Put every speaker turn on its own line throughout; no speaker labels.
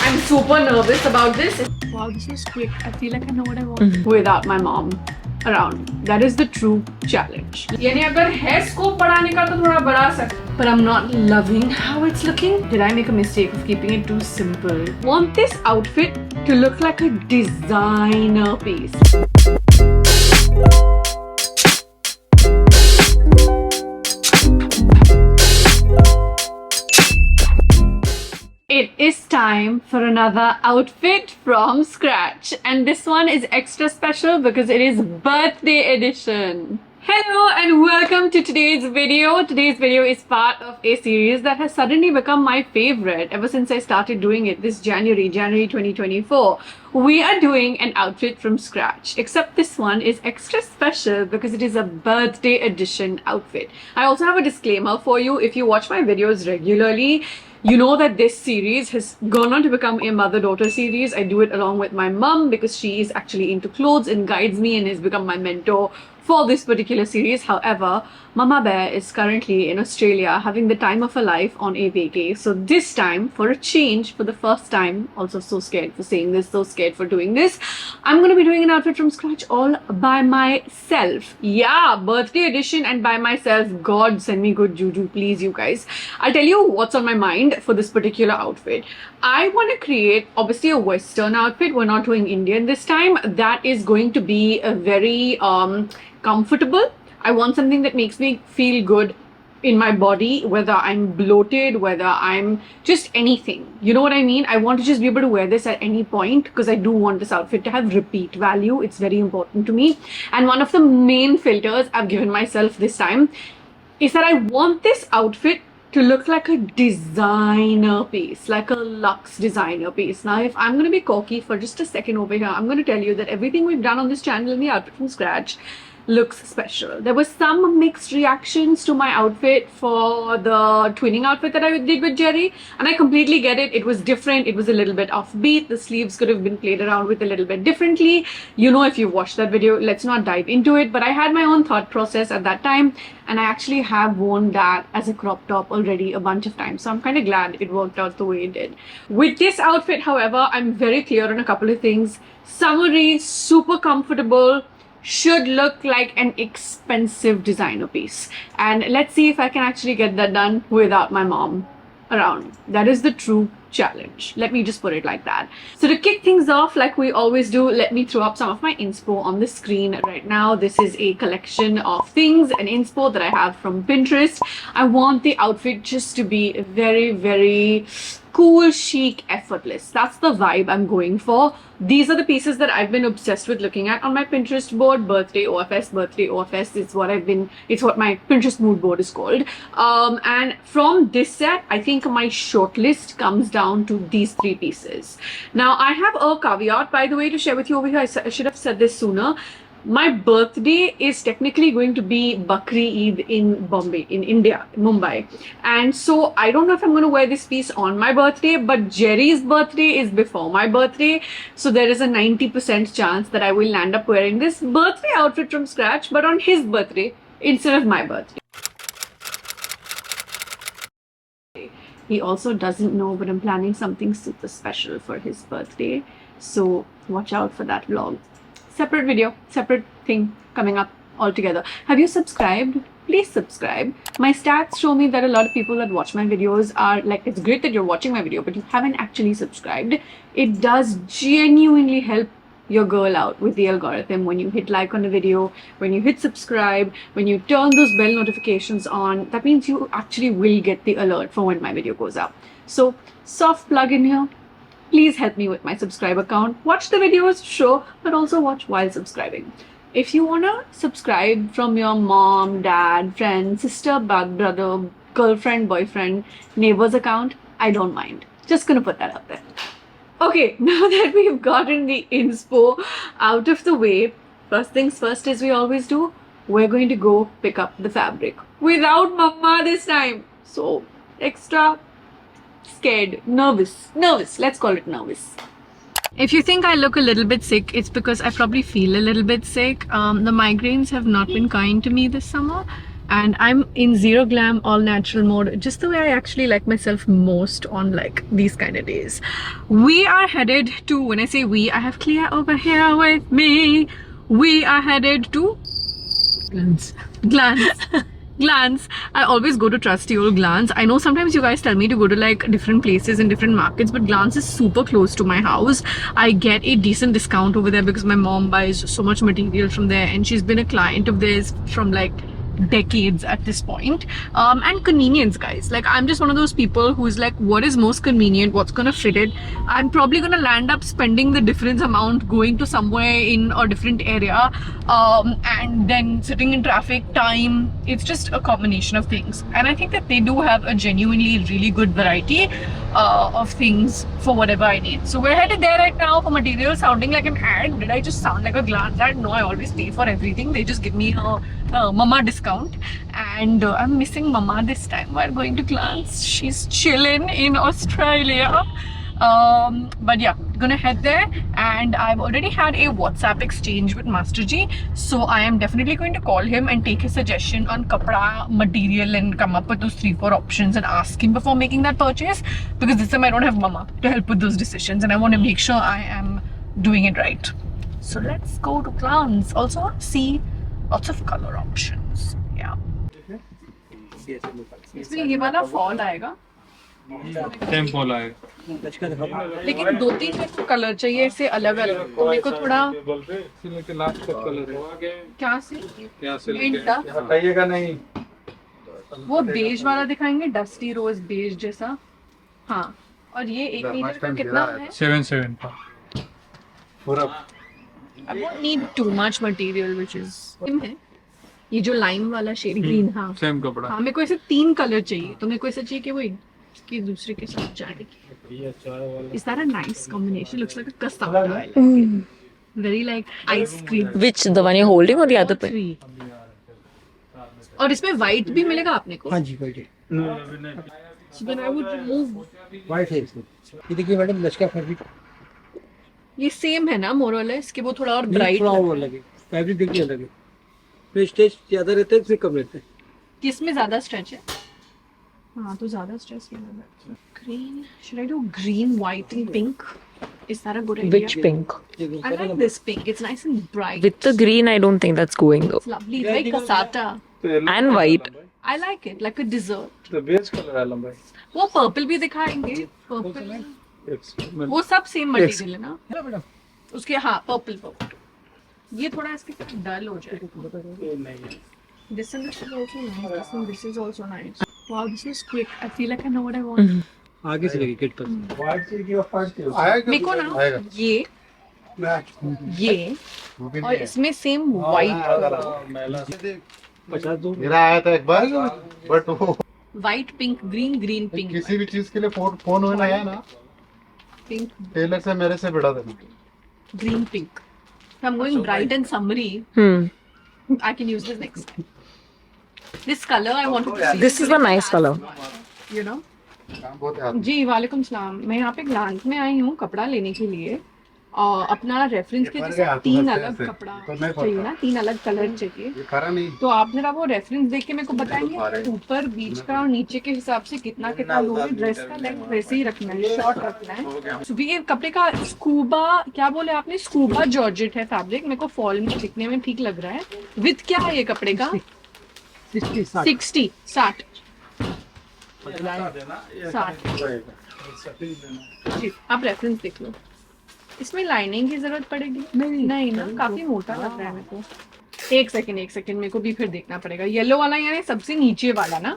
I'm super nervous about this.
Wow, this was quick. I feel like I know what I want.
Without my mom around. That is the true challenge. यानी अगर hair scope बढ़ाने का तो थोड़ा बढ़ा सकते. But I'm not loving how it's looking. Did I make a mistake of keeping it too simple? Want this outfit to look like a designer piece. It is time for another outfit from scratch, and this one is extra special because it is birthday edition. Hello and welcome to today's video. Today's video is part of a series that has suddenly become my favorite ever since I started doing it this January 2024. We are doing an outfit from scratch, except this one is extra special because it is a birthday edition outfit. I also have a disclaimer for you. If you watch my videos regularly, you know that this series has gone on to become a mother-daughter series. I do it along with my mum because she is actually into clothes and guides me and has become my mentor for this particular series. However, Mama Bear is currently in Australia having the time of her life on a vacay. So this time, for a change, for the first time, also so scared for saying this, so scared for doing this, I'm going to be doing an outfit from scratch all by myself. Yeah, birthday edition and by myself. God, send me good juju, please, you guys. I'll tell you what's on my mind for this particular outfit. I want to create, obviously, a Western outfit. We're not doing Indian this time. That is going to be a very comfortable. I want something that makes me feel good in my body, whether I'm bloated, whether I'm just anything. You know what I mean? I want to just be able to wear this at any point because I do want this outfit to have repeat value. It's very important to me. And one of the main filters I've given myself this time is that I want this outfit to look like a designer piece, like a luxe designer piece. Now, if I'm going to be cocky for just a second over here, I'm going to tell you that everything we've done on this channel in the outfit from scratch looks special. There was some mixed reactions to my outfit for the twinning outfit that I did with Gerry, and I completely get it. It was different. It was a little bit offbeat. The sleeves could have been played around with a little bit differently. You know, if you've watched that video, let's not dive into it, but I had my own thought process at that time, and I actually have worn that as a crop top already a bunch of times. So I'm kind of glad it worked out the way it did. With this outfit, however, I'm very clear on a couple of things. Summery, super comfortable, should look like an expensive designer piece. And let's see if I can actually get that done without my mom around. That is the true challenge. Let me just put it like that. So to kick things off, like we always do, let me throw up some of my inspo on the screen right now. This is a collection of things and inspo that I have from Pinterest. I want the outfit just to be very, very cool, chic, effortless. That's the vibe I'm going for. These are the pieces that I've been obsessed with looking at on my Pinterest board. Birthday OFS is what it's what my Pinterest mood board is called. And from this set, I think my shortlist comes down to these three pieces. Now, I have a caveat, by the way, to share with you over here. I should have said this sooner. My birthday is technically going to be Bakri Eid in Bombay, in India, Mumbai. And so I don't know if I'm going to wear this piece on my birthday, but Gerry's birthday is before my birthday. So there is a 90% chance that I will land up wearing this birthday outfit from scratch, but on his birthday instead of my birthday. He also doesn't know, but I'm planning something super special for his birthday. So watch out for that vlog. Separate video, separate thing coming up altogether. Have you subscribed? Please subscribe. My stats show me that a lot of people that watch my videos are like, it's great that you're watching my video, but you haven't actually subscribed. It does genuinely help your girl out with the algorithm when you hit like on a video, when you hit subscribe, when you turn those bell notifications on. That means you actually will get the alert for when my video goes up. So soft plug in here. Please help me with my subscriber count. Watch the videos, sure, but also watch while subscribing. If you want to subscribe from your mom, dad, friend, sister, brother, girlfriend, boyfriend, neighbor's account, I don't mind. Just gonna put that out there. Okay, now that we've gotten the inspo out of the way, first things first, as we always do, we're going to go pick up the fabric. Without mama this time. So, extra scared, nervous, let's call it nervous. If you think I look a little bit sick, it's because I probably feel a little bit sick. The migraines have not been kind to me this summer. and I'm in zero glam, all natural mode, just the way I actually like myself most on like these kind of days. We are headed to, when I say we, I have Clea over here with me. We are headed to Glance. I always go to trusty old Glance. I know sometimes you guys tell me to go to like different places in different markets, but Glance is super close to my house. I get a decent discount over there because my mom buys so much material from there, and she's been a client of theirs from like decades at this point. And convenience, guys, like I'm just one of those people who's like, what is most convenient, what's gonna fit it. I'm probably gonna land up spending the difference amount going to somewhere in a different area, and then sitting in traffic time. It's just a combination of things, and I think that they do have a genuinely really good variety of things for whatever I need. So we're headed there right now for material. Sounding like an ad? Did I just sound like a Glance ad? No, I always pay for everything. They just give me a mama discount, and I'm missing mama this time while going to Glance. She's chilling in Australia. But yeah, gonna head there, and I've already had a WhatsApp exchange with Master G, so I am definitely going to call him and take his suggestion on kapda material and come up with those 3-4 options and ask him before making that purchase, because this time I don't have mama to help with those decisions, and I want to make sure I am doing it right. So let's go to Glance. Also want to see lots of color options. Yeah. इसमें ये वाला fall आएगा,
same fall आएगा,
लेकिन 2-3 मेरे को colour चाहिए इससे अलग अलग, तो मेरे को थोड़ा
लेके लास्ट का कलर है
क्या से इंटा
हटाइएगा नहीं,
वो बेज वाला दिखाएंगे, डस्टी रोज बेज जैसा. हाँ, और ये 1 मीटर का कितना है?
7 का पूरा.
I won't need too much material, which is है. ये जो लाइम वाला शेड ग्रीन, हाँ
सेम कपड़ा.
हाँ, मेरे को ऐसे 3 कलर चाहिए, तो मेरे को ऐसा चाहिए कि वो एक दूसरे के साथ जाएगी. Is that a nice combination? Looks like a cassava. Very like ice cream.
Which, the one you're holding or the other one?
और इसमें white भी मिलेगा आपने को?
हाँ जी वाइट है.
So then I would remove.
White है इसमें. ये देखिए मैडम, लचका फैब्रिक
ये सेम है ना मोरलेस, कि वो थोड़ा और ब्राइट
और लगे. फैब्रिक देखिए अलग है. तो स्ट्रेच ज्यादा रहता है, इसमें कम रहता है.
किसमें ज्यादा स्ट्रेच है? हाँ, तो ज्यादा स्ट्रेच ये है. Green. Should I do green, white and pink? Is that a good idea?
Which pink?
I like this pink. It's nice and bright.
With the green, I don't think that's going though.
It's lovely. It's like cassata.
And white.
I like it, like a dessert.
तो base colour है लंबाई.
वो purple भी दिखाएंगे. Purple. वो सब same material है ना? उसके हाँ, पर्पल. ये थोड़ा इसके डल हो जाए. This one is also nice. This is also nice. Wow, this is quick. I feel like I know what I want.
आगे से लगे गेट पर.
व्हाइट से की फास्ट है.
मेरे को ना ये और इसमें सेम व्हाइट.
50 दो.
मेरा आया था एक बार, बट वो
व्हाइट पिंक ग्रीन पिंक.
किसी भी चीज के लिए फोन होना आया ना,
पिंक
टेलर से मेरे से बिड़ा देना.
green pink. I'm going bright and summery. I can use this next time. This color I wanted to see.
This is a nice color.
You know?
काम बहुत है.
जी वालेकुम सलाम. मैं यहाँ पे ग्लांस में आई हूँ कपड़ा लेने के लिए, और अपना रेफरेंस के जैसे 3 अलग कपड़ा चाहिए ना, 3 अलग कलर चाहिए.
ये खरा नहीं.
तो आप जरा वो रेफरेंस देख के मेरे को बताएंगे ऊपर बीच का और नीचे के हिसाब से कितना लोगे. ड्रेस का लेंथ वैसे ही रखना है, शॉर्ट रखना है. तो ये कपड़े का स्कूबा, क्या बोले आपने? स्कूबा जॉर्जेट है फैब्रिक. मेरे को फॉल में दिखने में ठीक लग रहा है. विथ क्या है ये कपड़े का? 60. जी, आप रेफरेंस देख लो. इसमें लाइनिंग की जरूरत पड़ेगी? नहीं ना, काफी मोटा लग रहा है मेरे को. एक सेकंड मेरे को भी फिर देखना पड़ेगा. येलो वाला यानी सबसे नीचे वाला ना?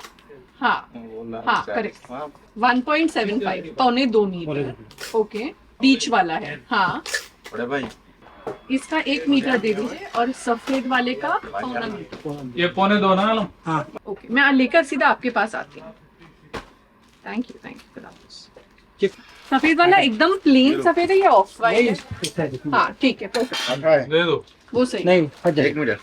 हाँ करेक्ट. 1.75 2.25 मीटर. ओके, बीच वाला है. हाँ, इसका 1 मीटर दे दीजिए, और सफेद वाले का 1.25 मीटर.
ये 1.25 ना.
हाँ
ओके, मैं लेकर सीधा आपके पास आती हूँ. Thank you. सफेद वाला एकदम प्लेन सफेद है या ऑफ वाइट है? हाँ ठीक है, परफेक्ट.
दे दो.
वो सही.
नहीं, हट जाए.
1 minute.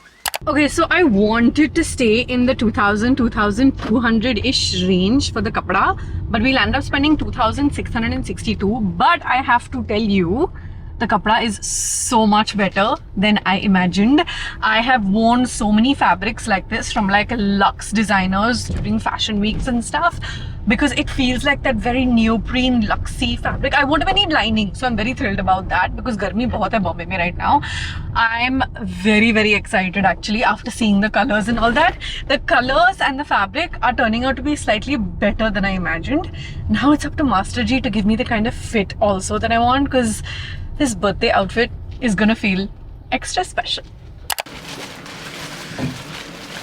Okay, so I wanted to stay in the 2200-ish range for the kapda, but we'll end up spending 2662. But I have to tell you, The kapda is so much better than I imagined. I have worn so many fabrics like this from like luxe designers during fashion weeks and stuff, because it feels like that very neoprene luxy fabric. I won't even need lining, so I'm very thrilled about that because garmi bahut hai Bombay mein right now. I'm very excited actually after seeing the colors and all that. The colors and the fabric are turning out to be slightly better than I imagined. Now it's up to Master G to give me the kind of fit also that I want, because this birthday outfit is gonna feel extra special.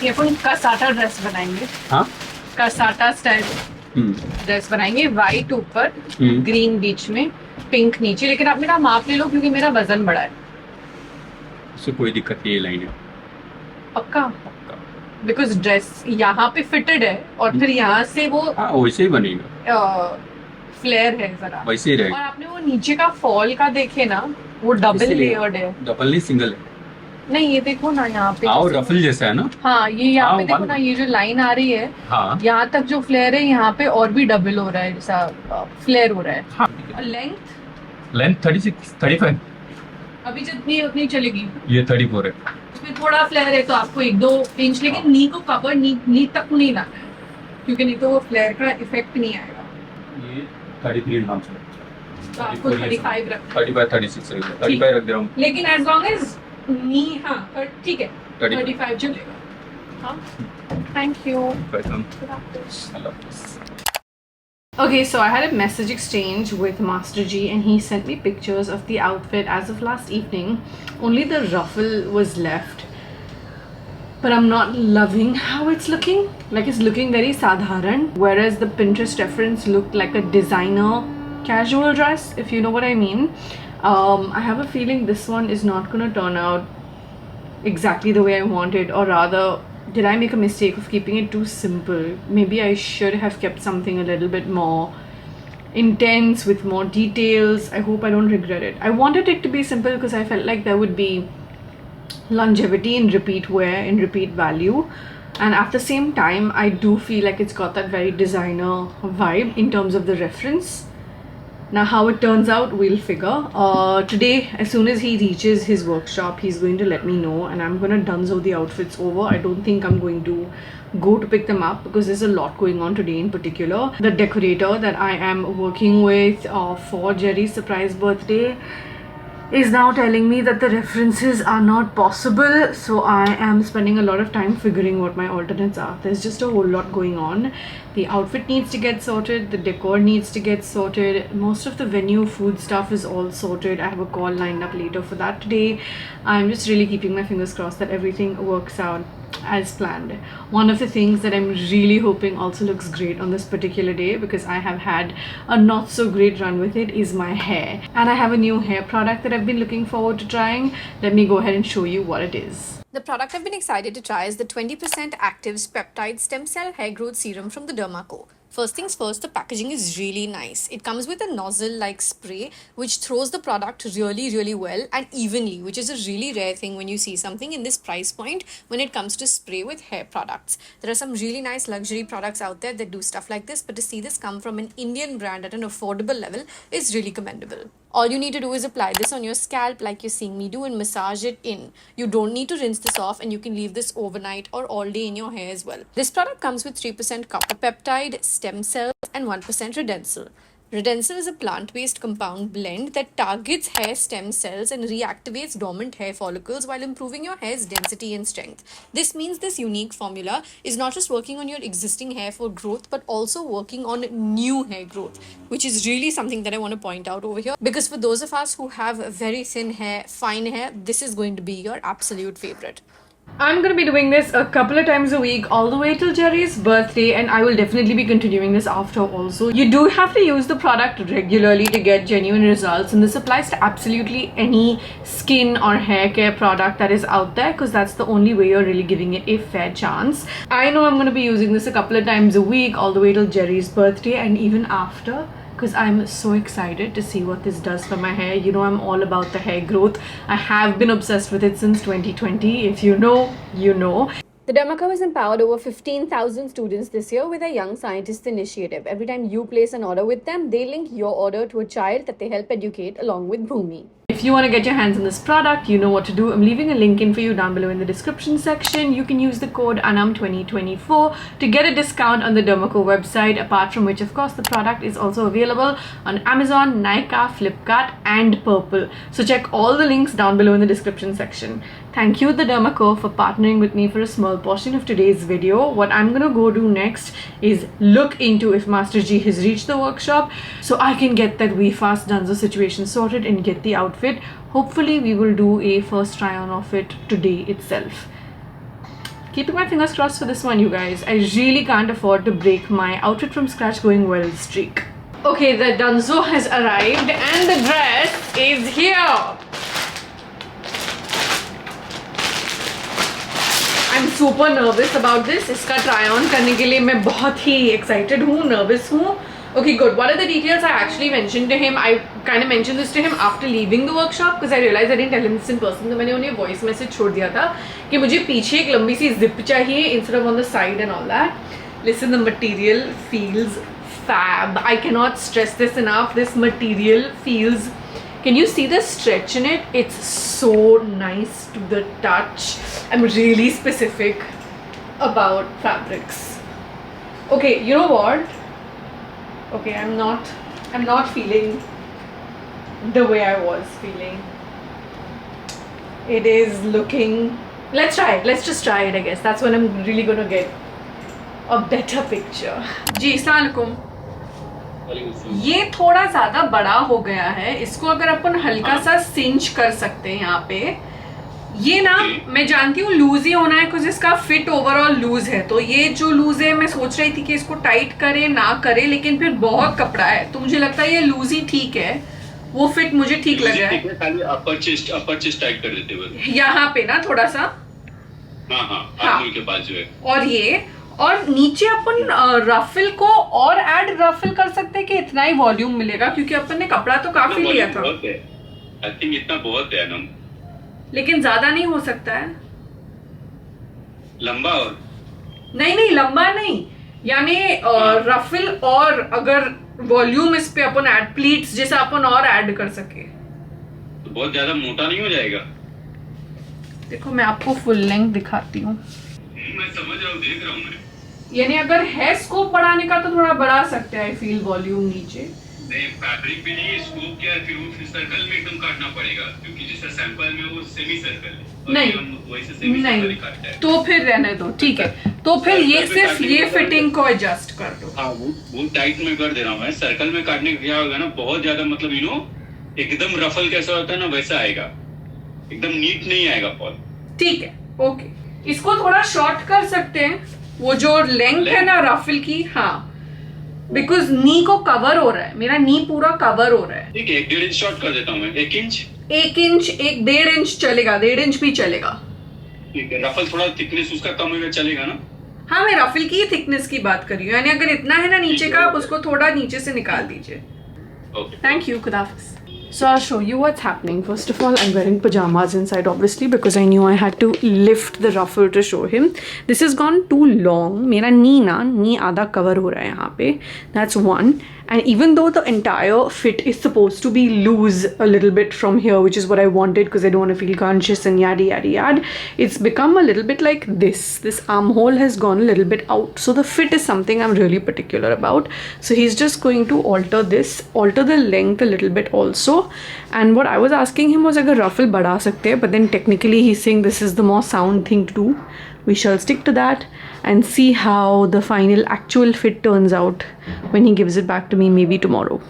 ये अपन cassata dress बनाएंगे.
हाँ?
Cassata style dress बनाएंगे. White ऊपर, green बीच में, pink नीचे. लेकिन आप मेरा माप ले लो क्योंकि मेरा वजन बड़ा है.
उससे कोई दिक्कत नहीं है लाइन है.
पक्का? बिकॉज ड्रेस यहाँ पे फिटेड है और फिर यहाँ से वो
वैसे ही बनेगा.
फ्लेयर है जरा.
वैसे ही
और
रहेगा.
आपने वो नीचे का फॉल का देखे ना, वो डबल लेयर्ड है.
डबल नहीं, सिंगल है.
नहीं ये देखो ना यहाँ पे.
और रफल जैसा है ना.
हाँ ये यहाँ पे
हाँ,
देखो ना, ये जो लाइन आ रही है,
हाँ
यहाँ तक जो फ्लेयर है यहाँ पे और भी डबल हो रहा है, जैसा फ्लेयर हो रहा है.
हाँ.
लेंथ
36 35.
अभी जितनी उतनी चलेगी.
ये 34 है.
उसमें थोड़ा फ्लेयर है तो आपको 1-2 इंच, लेकिन नी को कवर नी तक नहीं लाना है, क्योंकि नहीं तो वो फ्लेयर का इफेक्ट नहीं आएगा.
ये 33 नाम से.
तो आपको 35 रखना.
35 36 रहेगा. 35 रख दे रहा हूँ.
लेकिन एज लॉन्ग एज नी, हाँ ठीक है, 35 चलेगा. हाँ, thank you.
Welcome.
Okay, so I had a message exchange with Master G and he sent me pictures of the outfit as of last evening. Only the ruffle was left, but I'm not loving how it's looking. Like it's looking very sadharan, whereas the Pinterest reference looked like a designer casual dress, if you know what I mean. I have a feeling this one is not gonna turn out exactly the way I wanted, or rather, did I make a mistake of keeping it too simple? Maybe I should have kept something a little bit more intense with more details. I hope I don't regret it. I wanted it to be simple because I felt like there would be longevity in repeat wear, in repeat value. And at the same time, I do feel like it's got that very designer vibe in terms of the reference. Now how it turns out, we'll figure. Today, as soon as he reaches his workshop, he's going to let me know and I'm going to dunzo the outfits over. I don't think I'm going to go to pick them up because there's a lot going on today in particular. The decorator that I am working with for Gerry's surprise birthday is now telling me that the references are not possible, so I am spending a lot of time figuring what my alternates are. There's just a whole lot going on. The outfit needs to get sorted, the decor needs to get sorted, most of the venue food stuff is all sorted. I have a call lined up later for that today. I'm just really keeping my fingers crossed that everything works out as planned. One of the things that I'm really hoping also looks great on this particular day, because I have had a not so great run with it, is my hair. And I have a new hair product that I've been looking forward to trying. Let me go ahead and show you what it is. The product I've been excited to try is the 20% Actives Peptide Stem Cell Hair Growth Serum from the Derma Co. First things first, the packaging is really nice. It comes with a nozzle-like spray which throws the product really well and evenly, which is a really rare thing when you see something in this price point when it comes to spray with hair products. There are some really nice luxury products out there that do stuff like this, but to see this come from an Indian brand at an affordable level is really commendable. All you need to do is apply this on your scalp like you're seeing me do and massage it in. You don't need to rinse this off and you can leave this overnight or all day in your hair as well. This product comes with 3% copper peptide, stem cells and 1% Redensil. Redensil is a plant-based compound blend that targets hair stem cells and reactivates dormant hair follicles while improving your hair's density and strength. This means this unique formula is not just working on your existing hair for growth, but also working on new hair growth, which is really something that I want to point out over here. Because for those of us who have very thin hair, fine hair, this is going to be your absolute favorite. I'm going to be doing this a couple of times a week all the way till Gerry's birthday, and I will definitely be continuing this after also. You do have to use the product regularly to get genuine results, and this applies to absolutely any skin or hair care product that is out there, because that's the only way you're really giving it a fair chance. I know I'm going to be using this a couple of times a week all the way till Gerry's birthday and even after, because I'm so excited to see what this does for my hair. You know, I'm all about the hair growth. I have been obsessed with it since 2020. If you know, you know. The Derma Co has empowered over 15,000 students this year with a Young Scientist initiative. Every time you place an order with them, they link your order to a child that they help educate along with Bhumi. If you want to get your hands on this product, you know what to do. I'm leaving a link in for you down below in the description section. You can use the code AANAM2024 to get a discount on the Derma Co website, apart from which, of course, the product is also available on Amazon, Nykaa, Flipkart and Purple. So check all the links down below in the description section. Thank you, the Derma Co, for partnering with me for a small portion of today's video. What I'm gonna go do next is look into if Master G has reached the workshop so I can get that We Fast Dunzo situation sorted and get the outfit. Hopefully we will do a first try on of it today itself. Keeping my fingers crossed for this one, you guys. I really can't afford to break my outfit from scratch going well streak. Okay, the Dunzo has arrived and the dress is here. I'm super nervous about this. इसका try on करने के लिए मैं बहुत ही excited हूँ, nervous हूँ. Okay, good. What are the details I actually mentioned to him? I kind of mentioned this to him after leaving the workshop because I realized I didn't tell him this in person. तो मैंने उन्हें voice message छोड़ दिया था कि मुझे पीछे एक लंबी सी zip चाहिए instead of on the side and all that. Listen, the material feels fab. I cannot stress this enough. This material feels... Can you see the stretch in it? It's so nice to the touch. I'm really specific about fabrics. Okay, you know what? Okay, I'm not feeling the way I was feeling. It is looking... Let's try it. Let's just try it, I guess. That's when I'm really gonna get a better picture. जी, अस्सलाम वालेकुम. ये थोड़ा ज़्यादा बड़ा हो गया है. इसको अगर अपन हल्का सा सिंच कर सकते हैं यहाँ पे. ये ना मैं जानती हूँ लूज ही होना है क्योंकि इसका फिट ओवरऑल लूज है. तो ये जो लूज है मैं सोच रही थी कि इसको टाइट करे ना करे, लेकिन फिर बहुत कपड़ा है तो मुझे लगता है ये लूज ही ठीक है. वो फिट मुझे ठीक लग रहा है. खाली अपर चेस्ट टाइट कर देते बस यहाँ पे ना थोड़ा सा. हाँ के पास जो है. और ये और नीचे अपन रफल को और ऐड रफल कर सकते हैं कि इतना ही वॉल्यूम मिलेगा क्योंकि अपन ने कपड़ा तो काफी लिया था. आई थिंक इतना बहुत है ना, लेकिन ज्यादा नहीं हो सकता है. लंबा और नहीं लंबा नहीं, यानी रफल और अगर वॉल्यूम इस पे अपन ऐड प्लीट्स जैसा अपन और ऐड कर सके तो बहुत ज्यादा मोटा नहीं हो जाएगा. देखो मैं आपको फुल लेंथ दिखाती हूँ. मैं समझ रहा हूँ, देख रहा हूँ मैं. यानी अगर है स्कोप बढ़ाने का तो थोड़ा बढ़ा सकते हैं. आई फील वॉल्यूम नीचे नहीं, फैब्रिक भी नहीं, स्कोप क्या है, फिर वो सर्कल में एकदम काटना पड़ेगा क्योंकि जैसा सैंपल में वो सेमी सर्कल है. नहीं वैसे सेमी सर्कल काटता है तो फिर रहने दो. ठीक है, तो फिर ये सिर्फ ये फिटिंग को एडजस्ट कर दो. हाँ वो टाइट में कर दे रहा हूँ मैं. सर्कल में काटने का क्या होगा ना, बहुत ज्यादा मतलब यू नो एकदम रफल कैसा होता है ना वैसा आएगा, एकदम नीट नहीं आएगा फॉल. ठीक है, ओके. इसको थोड़ा शॉर्ट कर सकते हैं, वो जो लेंथ है ना रफल की. हाँ, बिकॉज नी को कवर हो रहा है, मेरा नी पूरा कवर हो रहा है. ठीक है, 1.5 इंच शॉर्ट कर देता हूँ मैं. 1 इंच 1.5 इंच चलेगा, 1.5 इंच भी चलेगा. ठीक है, रफल थोड़ा थिकनेस उसका कम होगा, चलेगा ना. हाँ, मैं रफल की थिकनेस की बात कर रही हूँ. यानी अगर इतना है ना नीचे का, आप उसको थोड़ा नीचे से निकाल दीजिए. थैंक यू, खुदा हाफिज़. So I'll show you what's happening. First of all, I'm wearing pajamas inside obviously because I knew I had to lift the ruffle to show him. This has gone too long. मेरा knee आधा cover हो रहा है यहाँ पे. That's one. And even though the entire fit is supposed to be loose a little bit from here, which is what I wanted because I don't want to feel conscious and yada yada yada, it's become a little bit like this. This armhole has gone a little bit out. So the fit is something I'm really particular about. So he's just going to alter this, alter the length a little bit also. And what I was asking him was agar ruffle बढ़ा सकते हैं, but then technically he's saying this is the more sound thing to do. We shall stick to that and see how the final actual fit turns out when he gives it back to me maybe tomorrow.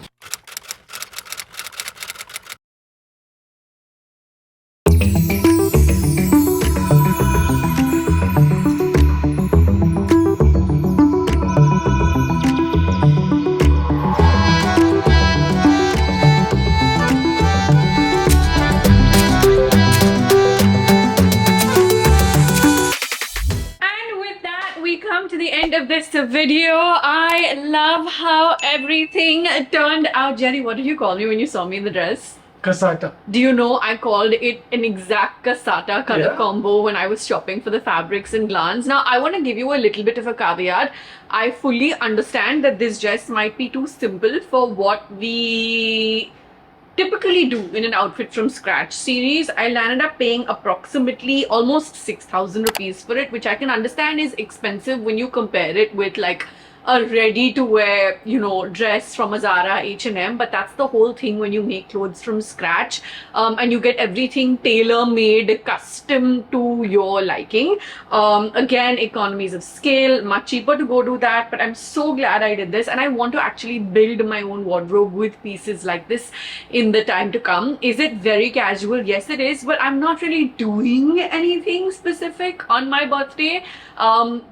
Of this video. I love how everything turned out. Gerry, what did you call me when you saw me in the dress?
Cassata.
Do you know I called it an exact cassata color combo when I was shopping for the fabrics and glance. Now I want to give you a little bit of a caveat. I fully understand that this dress might be too simple for what we typically do in an outfit from scratch series, I landed up paying approximately almost 6,000 rupees for it, which I can understand is expensive when you compare it with like a ready to wear, you know, dress from a Zara, H&M, but that's the whole thing when you make clothes from scratch, and you get everything tailor made, custom to your liking. Again, economies of scale, much cheaper to go do that, but I'm so glad I did this, and I want to actually build my own wardrobe with pieces like this in the time to come. Is it very casual? Yes, it is, but I'm not really doing anything specific on my birthday.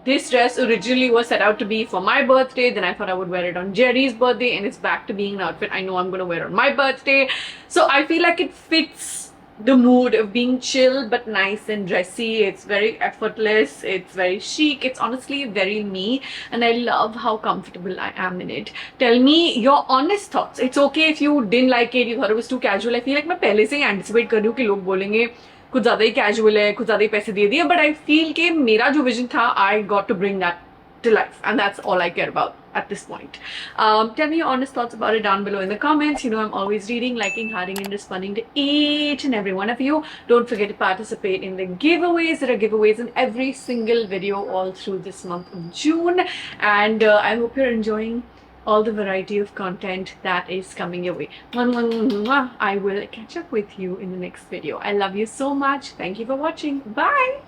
This dress originally was set out to be for my birthday, then I thought I would wear it on Gerry's birthday, and it's back to being an outfit I know I'm going to wear on my birthday. So I feel like it fits the mood of being chill but nice and dressy. It's very effortless, it's very chic, it's honestly very me, and I love how comfortable I am in it. Tell me your honest thoughts. It's okay if you didn't like it, you thought it was too casual. I feel like मैं पहले से ही anticipate कर रही हूँ कि लोग बोलेंगे कुछ ज़्यादा ही casual है, कुछ ज़्यादा ही पैसे दे दिए, but I feel कि मेरा जो vision था, I got to bring that to life, and that's all I care about at this point. Tell me your honest thoughts about it down below in the comments. You know I'm always reading, liking, hearting, and responding to each and every one of you. Don't forget to participate in the giveaways. There are giveaways in every single video all through this month of June, and I hope you're enjoying all the variety of content that is coming your way. I will catch up with you in the next video. I love you so much. Thank you for watching. Bye.